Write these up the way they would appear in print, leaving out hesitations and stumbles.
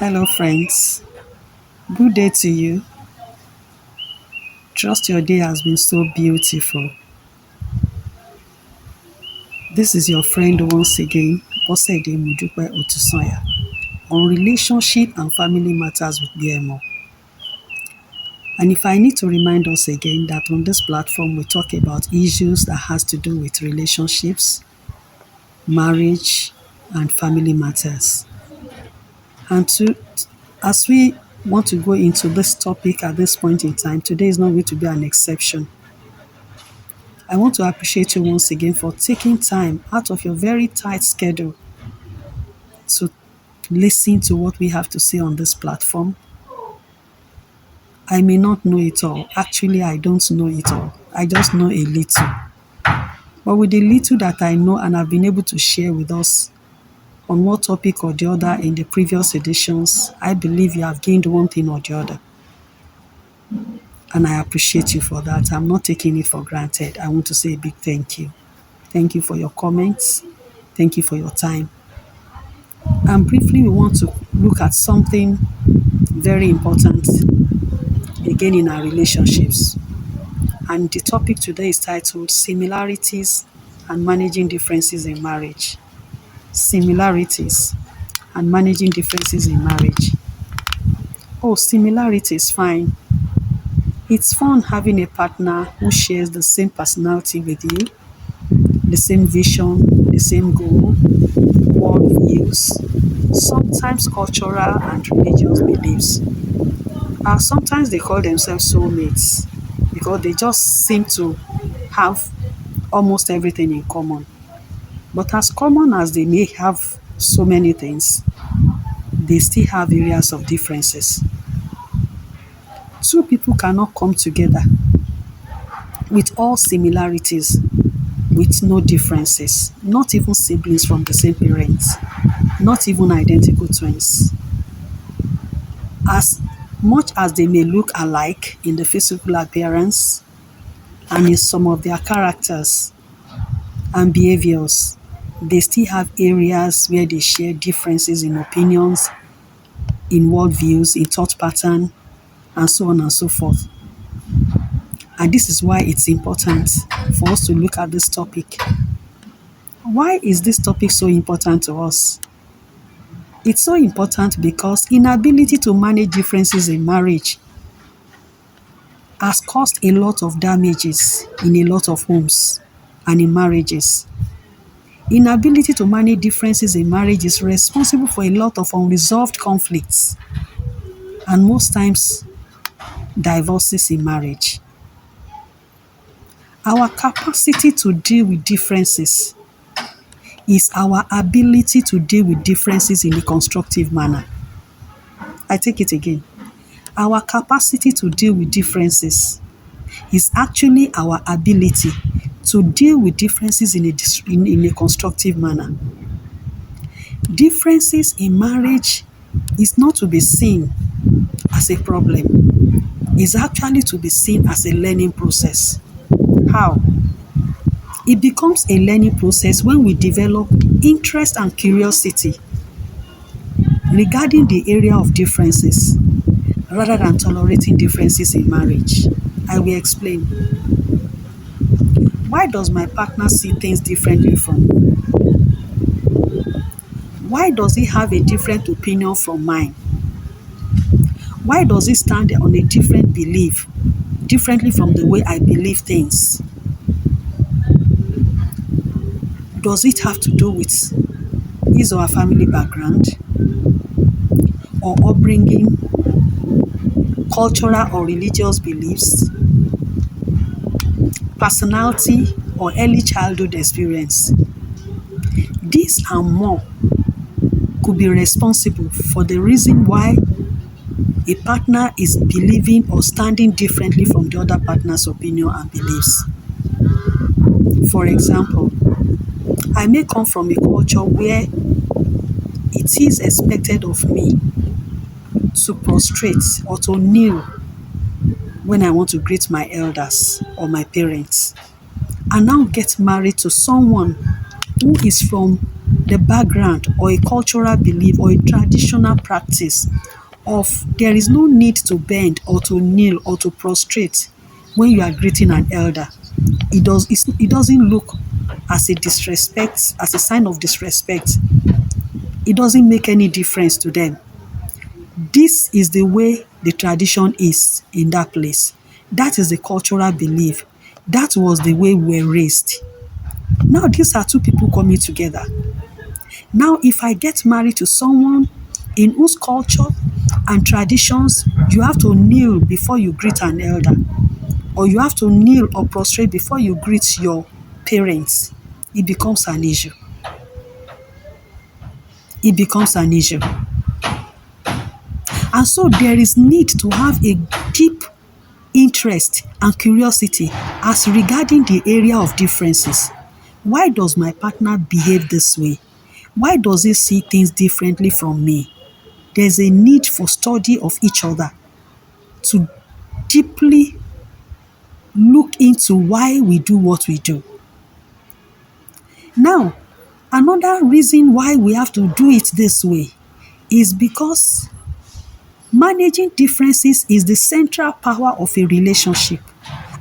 Hello, friends. Good day to you. Trust your day has been so beautiful. This is your friend once again, Bosede Mudupe Otusanya, on relationship and family matters with B.M.O. And if I need to remind us again that on this platform we talk about issues that has to do with relationships, marriage, and family matters. And as we want to go into this topic at this point in time, today is not going to be an exception. I want to appreciate you once again for taking time out of your very tight schedule to listen to what we have to say on this platform. I may not know it all. Actually, I don't know it all. I just know a little. But with the little that I know and have been able to share with us on one topic or the other in the previous editions, I believe you have gained one thing or the other. And I appreciate you for that. I'm not taking it for granted. I want to say a big thank you. Thank you for your comments. Thank you for your time. And briefly, we want to look at something very important again in our relationships. And the topic today is titled Similarities and Managing Differences in Marriage. Similarities and Managing Differences in Marriage. Oh, similarities, fine. It's fun having a partner who shares the same personality with you, the same vision, the same goal, worldviews, sometimes cultural and religious beliefs. Sometimes they call themselves soulmates because they just seem to have almost everything in common. But as common as they may have so many things, they still have areas of differences. Two people cannot come together with all similarities, with no differences, not even siblings from the same parents, not even identical twins. As much as they may look alike in the physical appearance and in some of their characters and behaviors, they still have areas where they share differences in opinions, in worldviews, in thought pattern, and so on and so forth. And this is why it's important for us to look at this topic. Why is this topic so important to us? It's so important because inability to manage differences in marriage has caused a lot of damages in a lot of homes and in marriages. Inability to manage differences in marriage is responsible for a lot of unresolved conflicts and most times divorces in marriage. Our capacity to deal with differences is our ability to deal with differences in a constructive manner. I take it again. Our capacity to deal with differences is actually our ability to deal with differences in a constructive manner. Differences in marriage is not to be seen as a problem. It's actually to be seen as a learning process. How? It becomes a learning process when we develop interest and curiosity regarding the area of differences rather than tolerating differences in marriage. I will explain. Why does my partner see things differently from me? Why does he have a different opinion from mine? Why does he stand on a different belief, differently from the way I believe things? Does it have to do with his or her family background or upbringing, cultural or religious beliefs, personality, or early childhood experience? This and more could be responsible for the reason why a partner is believing or standing differently from the other partner's opinion and beliefs. For example, I may come from a culture where it is expected of me to prostrate or to kneel when I want to greet my elders or my parents, and now get married to someone who is from the background or a cultural belief or a traditional practice of there is no need to bend or to kneel or to prostrate when you are greeting an elder. It doesn't look as a disrespect, as a sign of disrespect. It doesn't make any difference to them. This is the way the tradition is in that place. That is the cultural belief. That was the way we were raised. Now these are two people coming together. Now if I get married to someone in whose culture and traditions you have to kneel before you greet an elder, or you have to kneel or prostrate before you greet your parents, it becomes an issue. It becomes an issue. And so there is need to have a deep interest and curiosity as regarding the area of differences. Why does my partner behave this way? Why does he see things differently from me? There's a need for study of each other to deeply look into why we do what we do. Now, another reason why we have to do it this way is because managing differences is the central power of a relationship.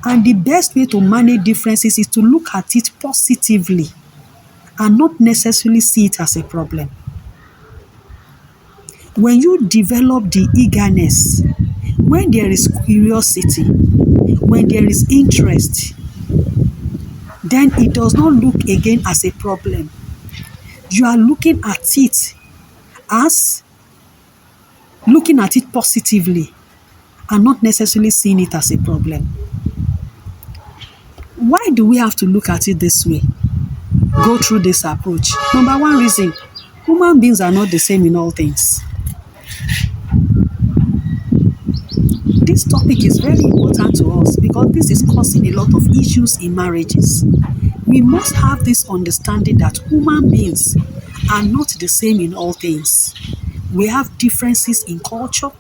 And the best way to manage differences is to look at it positively and not necessarily see it as a problem. When you develop the eagerness, when there is curiosity, when there is interest, then it does not look again as a problem. You are looking at it as looking at it positively and not necessarily seeing it as a problem. Why do we have to look at it this way? Go through this approach. Number one reason, human beings are not the same in all things. This topic is very important to us because this is causing a lot of issues in marriages. We must have this understanding that human beings are not the same in all things. We have differences in culture,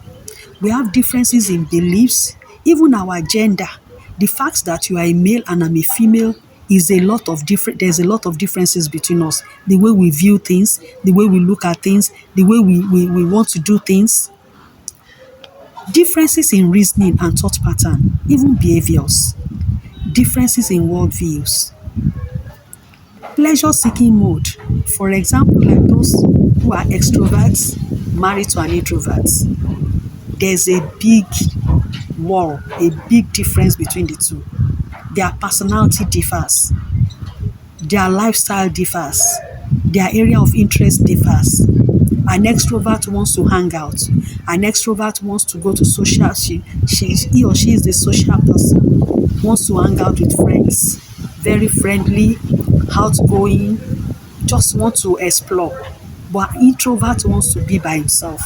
we have differences in beliefs, even our gender. The fact that you are a male and I'm a female is a lot of different, there's a lot of differences between us. The way we view things, the way we look at things, the way we want to do things. Differences in reasoning and thought pattern, even behaviors. Differences in worldviews. Pleasure-seeking mode. For example, like those who are extroverts married to an introvert. There's a big wall, a big difference between the two. Their personality differs. Their lifestyle differs. Their area of interest differs. An extrovert wants to hang out. An extrovert wants to go to social. He or she is the social person. Wants to hang out with friends. Very friendly, outgoing, just want to explore. But an introvert wants to be by himself.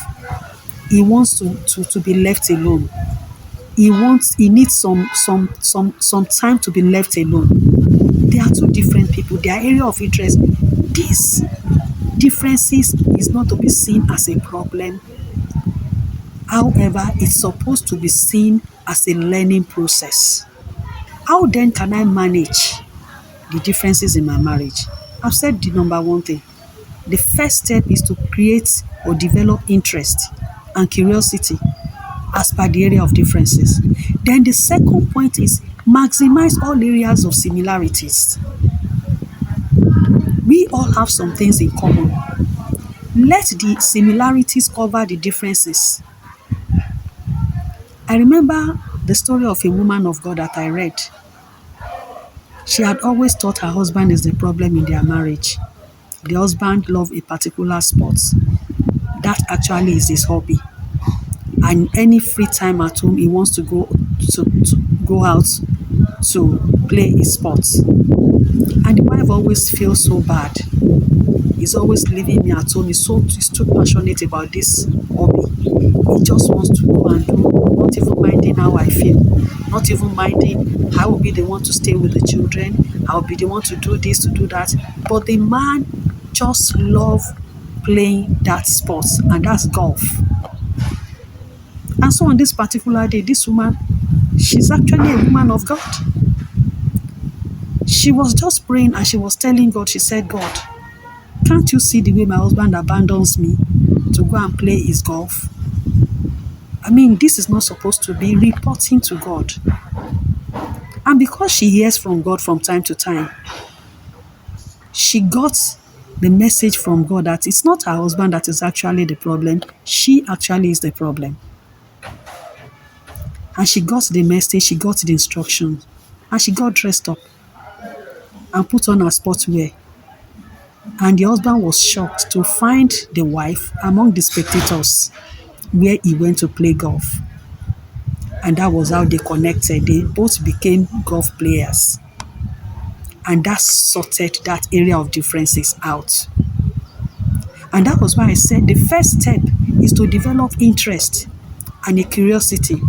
He wants to be left alone. He needs some time to be left alone. They are two different people. Their area of interest. These differences is not to be seen as a problem. However, it's supposed to be seen as a learning process. How then can I manage the differences in my marriage? I've said the number one thing. The first step is to create or develop interest and curiosity as per the area of differences. Then the second point is maximize all areas of similarities. We all have some things in common. Let the similarities cover the differences. I remember the story of a woman of God that I read. She had always thought her husband is the problem in their marriage. The husband loved a particular sport. That actually is his hobby. And any free time at home, he wants to go out to play his sports. And the wife always feels so bad. He's always leaving me at home. He's too passionate about this hobby. He just wants to go and do, not even minding how I feel, not even minding I will be the one to stay with the children, I'll be the one to do this, to do that. But the man just loves playing that sport, and that's golf. And so on this particular day, this woman, she's actually a woman of God. She was just praying and she was telling God, she said, God, Can't you see the way my husband abandons me to go and play his golf? I mean, this is not supposed to be reporting to God. And because she hears from God from time to time, she got the message from God that it's not her husband that is actually the problem. She actually is the problem. And she got the message, she got the instructions, and she got dressed up and put on her sportswear. And the husband was shocked to find the wife among the spectators where he went to play golf. And that was how they connected. They both became golf players. And that sorted that area of differences out. And that was why I said the first step is to develop interest and a curiosity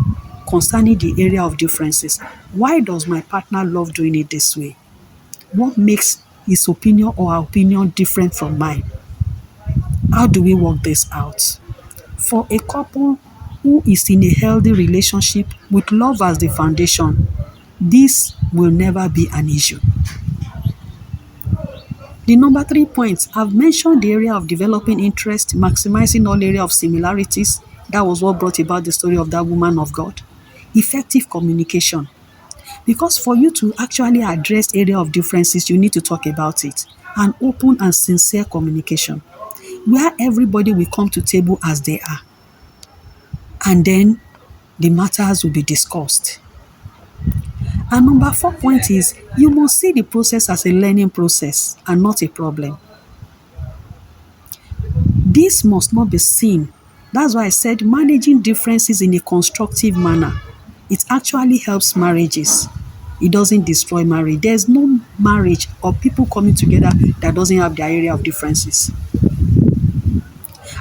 concerning the area of differences. Why does my partner love doing it this way? What makes his opinion or her opinion different from mine? How do we work this out? For a couple who is in a healthy relationship with love as the foundation, this will never be an issue. The number 3 point, I've mentioned the area of developing interest, maximizing all area of similarities. That was what brought about the story of that woman of God. Effective communication. Because for you to actually address area of differences, you need to talk about it. An open and sincere communication where everybody will come to table as they are. And then the matters will be discussed. And number 4 point is you must see the process as a learning process and not a problem. This must not be seen. That's why I said managing differences in a constructive manner. It actually helps marriages. It doesn't destroy marriage. There's no marriage or people coming together that doesn't have their area of differences.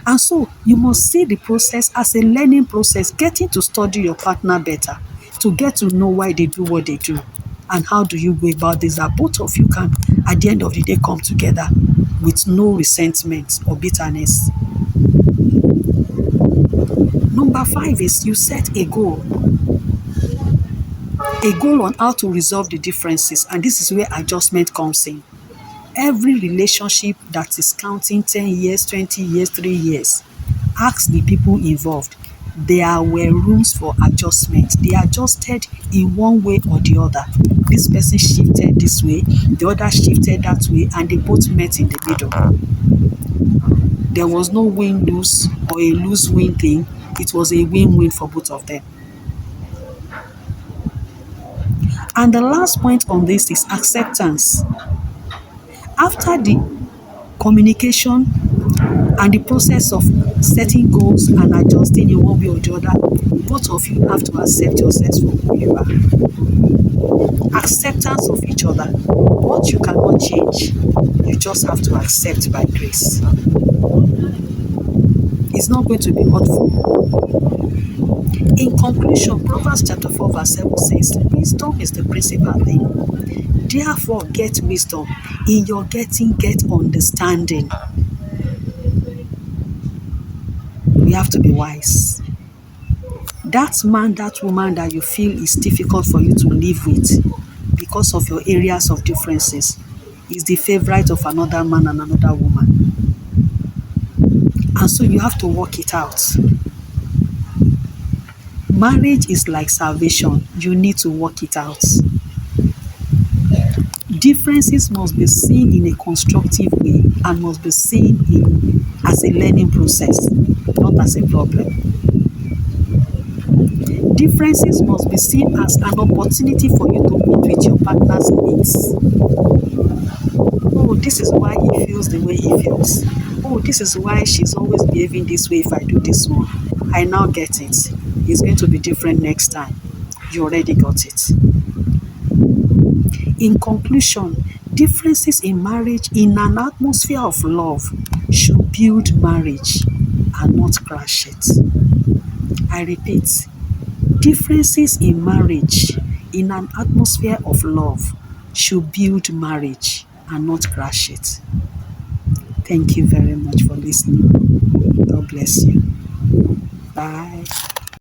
And so you must see the process as a learning process, getting to study your partner better, to get to know why they do what they do. And how do you go about this? That both of you can, at the end of the day, come together with no resentment or bitterness. Number 5 is you set a goal on how to resolve the differences. And this is where adjustment comes in. Every relationship that is counting 10 years, 20 years, 3 years, ask the people involved. There were rooms for adjustment. They adjusted in one way or the other. This person shifted this way, the other shifted that way, and they both met in the middle. There was no win-lose or a lose-win thing. It was a win-win for both of them. And the last point on this is acceptance. After the communication and the process of setting goals and adjusting in one way or the other, both of you have to accept yourselves for who you are. Acceptance of each other. What you cannot change, you just have to accept by grace. It's not going to be hurtful. In conclusion, Proverbs chapter 4 verse 7 says, wisdom is the principal thing. Therefore, get wisdom. In your getting, get understanding. We have to be wise. That man, that woman that you feel is difficult for you to live with because of your areas of differences is the favorite of another man and another woman. And so you have to work it out. Marriage is like salvation. You need to work it out. Differences must be seen in a constructive way and must be seen as a learning process, not as a problem. Differences must be seen as an opportunity for you to meet with your partner's needs. Oh, this is why he feels the way he feels. Oh, this is why she's always behaving this way if I do this one. I now get it. It's going to be different next time. You already got it. In conclusion, differences in marriage in an atmosphere of love should build marriage and not crash it. I repeat, differences in marriage in an atmosphere of love should build marriage and not crash it. Thank you very much for listening. God bless you. Bye.